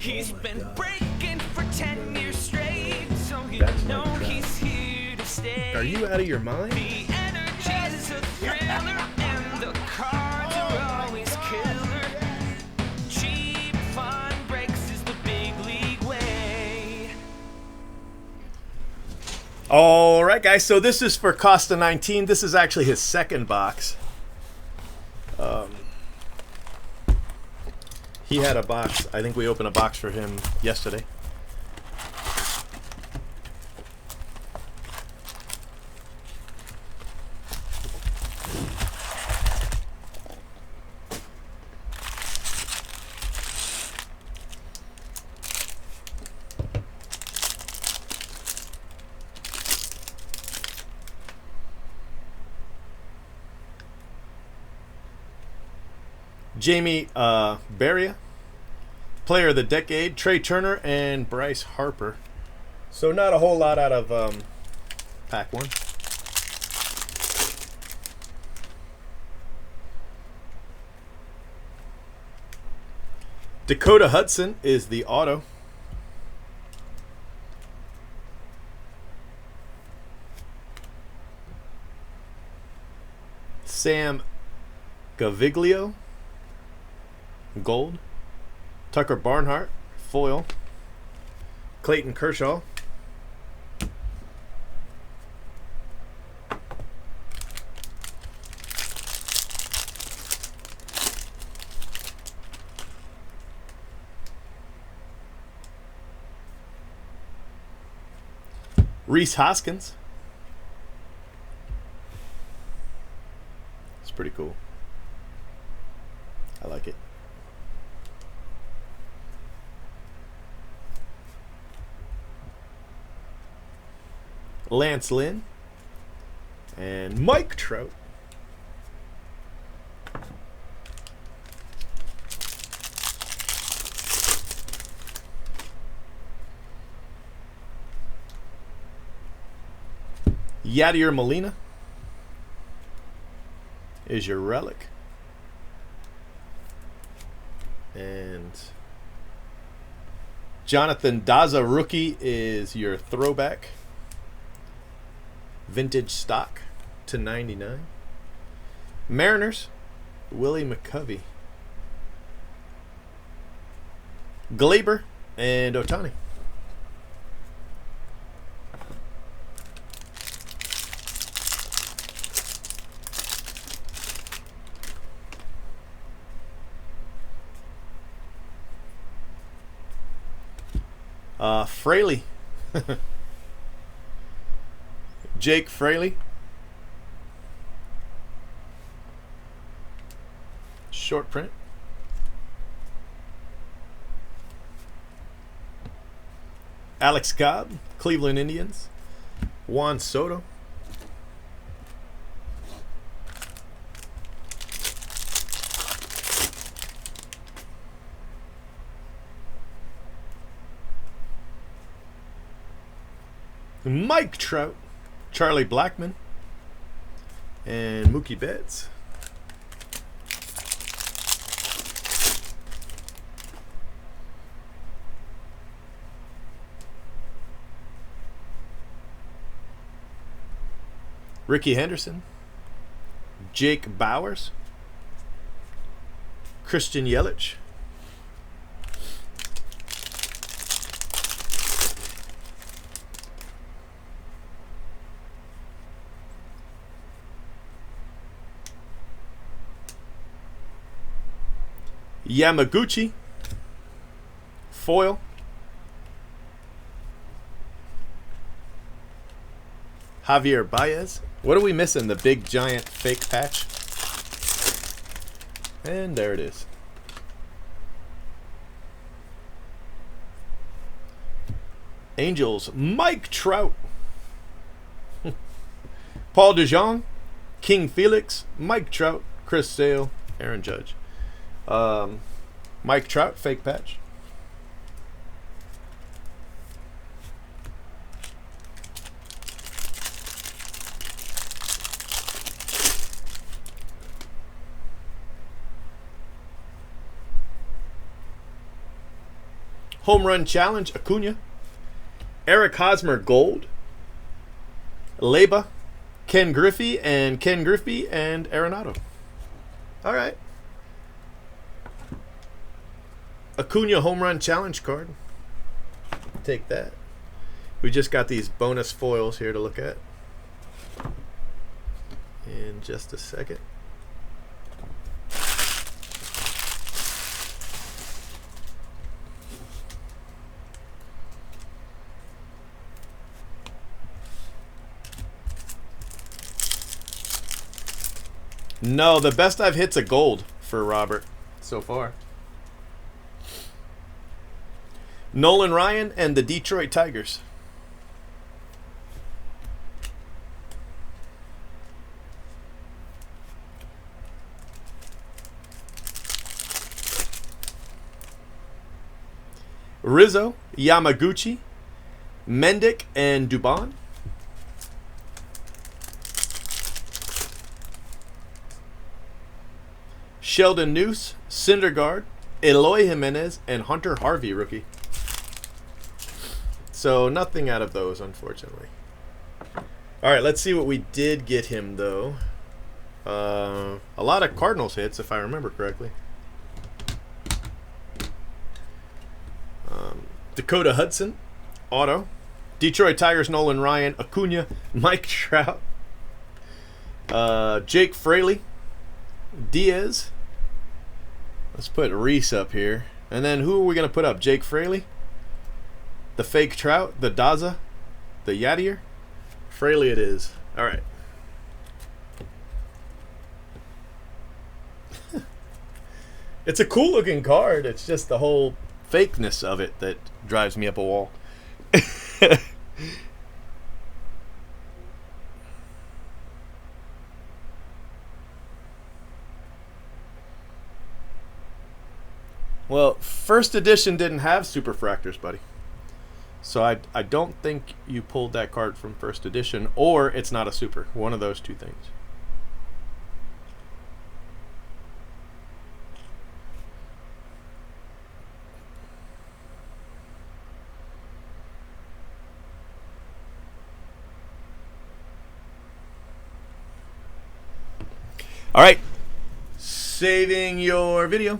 He's been breaking for 10 years straight, so you That's know Mike Trout. he's here to stay. Are you out of your mind? The energy's a thriller, and the cards are always killer. Cheap fun breaks is the big league way. All right, guys. So this is for Costa19. This is actually his second box. He had a box. I think we opened a box for him yesterday. Jamie Barria, Player of the Decade, Trey Turner, and Bryce Harper. So not a whole lot out of pack one. Dakota Hudson is the auto. Sam Gaviglio, gold. Tucker Barnhart, foil. Clayton Kershaw. Reese Hoskins. It's pretty cool. I like it. Lance Lynn and Mike Trout. Yadier Molina is your relic. And Jonathan Daza rookie is your throwback. Vintage stock to 99. Mariners, Willie McCovey. Glaber and Ohtani. Fraley. Jake Fraley. Short print. Alex Cobb, Cleveland Indians. Juan Soto. Mike Trout, Charlie Blackmon, and Mookie Betts. Ricky Henderson, Jake Bowers, Christian Yelich, Yamaguchi, foil. Javier Baez. What are we missing? The big giant fake patch. And there it is. Angels, Mike Trout. Paul DeJong, King Felix, Mike Trout, Chris Sale, Aaron Judge. Mike Trout, fake patch. Home Run Challenge, Acuna. Eric Hosmer, Gold. Leba, Ken Griffey, and Arenado. All right. Acuna Home Run Challenge card. Take that. We just got these bonus foils here to look at. In just a second. No, the best I've hit's a gold for Robert so far. Nolan Ryan and the Detroit Tigers. Rizzo, Yamaguchi, Mendick, and Dubon. Sheldon Noose, Syndergaard, Eloy Jimenez, and Hunter Harvey rookie. So nothing out of those, unfortunately. All right, let's see what we did get him, though. A lot of Cardinals hits, if I remember correctly. Dakota Hudson, auto. Detroit Tigers, Nolan Ryan, Acuna, Mike Trout, Jake Fraley, Diaz. Let's put Reese up here. And then who are we going to put up? Jake Fraley? The fake Trout? The Daza? The Yadier? Fraley it is. All right. It's a cool looking card. It's just the whole fakeness of it that drives me up a wall. Well, first edition didn't have superfractors, buddy. So I don't think you pulled that card from first edition, or it's not a super. One of those two things. All right. Saving your video.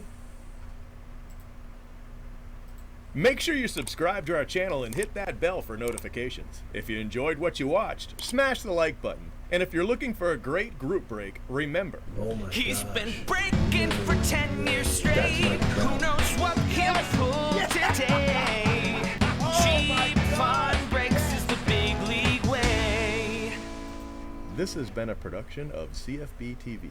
Make sure you subscribe to our channel and hit that bell for notifications. If you enjoyed what you watched, smash the like button. And if you're looking for a great group break, remember, He's been breaking for 10 years straight. Who knows what he'll pull today? Cheap fun breaks is the big league way. this has been a production of CFB TV.